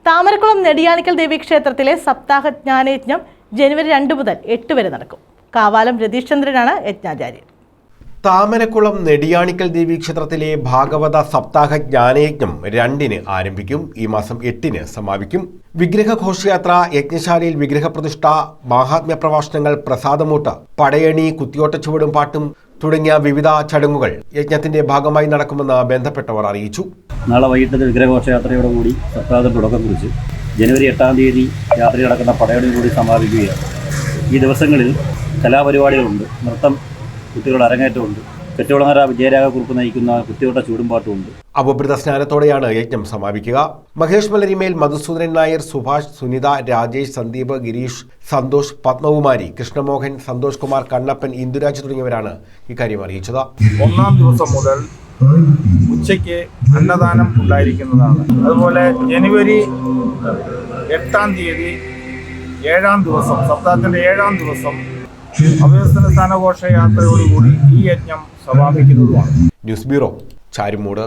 താമരക്കുളം നെടിയാണിക്കൽ ദേവീക്ഷേത്രത്തിലെ സപ്താഹ ജ്ഞാനയജ്ഞം ജനുവരി 2 മുതൽ 8 വരെ നടക്കും. കാവാലം രതീഷ് ചന്ദ്രനാണ് യജ്ഞാചാര്യൻ. താമരക്കുളം നെടിയാണിക്കൽ ദേവീക്ഷേത്രത്തിലെ ഭാഗവത സപ്താഹ ജ്ഞാനയജ്ഞം 2-ന് ആരംഭിക്കും. ഈ മാസം 8-ന് സമാപിക്കും. വിഗ്രഹ ഘോഷയാത്ര, യജ്ഞശാലയിൽ വിഗ്രഹപ്രതിഷ്ഠ, മാഹാത്മ്യ പ്രഭാഷണങ്ങൾ, പ്രസാദമൂട്ട്, പടയണി, കുത്തിയോട്ട ചുവടും പാട്ടും തുടങ്ങിയ വിവിധ ചടങ്ങുകൾ യജ്ഞത്തിന്റെ ഭാഗമായി നടക്കുമെന്ന് ബന്ധപ്പെട്ടവർ അറിയിച്ചു. നാളെ വൈകിട്ട് വിഗ്രഹഘോഷയാത്രയോടുകൂടി സപ്താഹത്തിന് തുടക്കം കുറിച്ച് ജനുവരി 8-ാം തീയതി രാത്രി നടക്കുന്ന പടയണിയോടുകൂടി സമാപിക്കുകയാണ്. ഈ ദിവസങ്ങളിൽ കലാപരിപാടികളുണ്ട്. നൃത്തം, കുട്ടികളുടെ അരങ്ങേറ്റമുണ്ട്. കെട്ടുകുളങ്ങര വിജയരാഘവക്കുറുപ്പ് നയിക്കുന്ന കുത്തിയോട്ട ചൂടുംപാട്ടുമുണ്ട്. അവഭൃത സ്നാനത്തോടെയാണ് യജ്ഞം സമാപിക്കുക. മഹേഷ് മലരിമേൽ, മധുസൂദനൻ നായർ, സുഭാഷ്, സുനിത, രാജേഷ്, സന്ദീപ്, ഗിരീഷ്, സന്തോഷ്, പത്മകുമാരി, കൃഷ്ണമോഹൻ, സന്തോഷ് കുമാർ, കണ്ണപ്പൻ, ഇന്ദുരാജ് തുടങ്ങിയവരാണ് ഇക്കാര്യം അറിയിച്ചത്. 1-ാം ദിവസം മുതൽ ഉച്ചയ്ക്ക് അന്നദാനം ഉണ്ടായിരിക്കുന്നതാണ്. അതുപോലെ ജനുവരി 8-ാം തീയതി 7-ാം ദിവസം, സപ്താഹത്തിന്റെ 7-ാം ദിവസം അഭയസ്ഥന സ്ഥാനഘോഷയാത്രയോടുകൂടി ഈ യജ്ഞം സമാപിക്കുന്നതുമാണ്. News bureau, Charummood.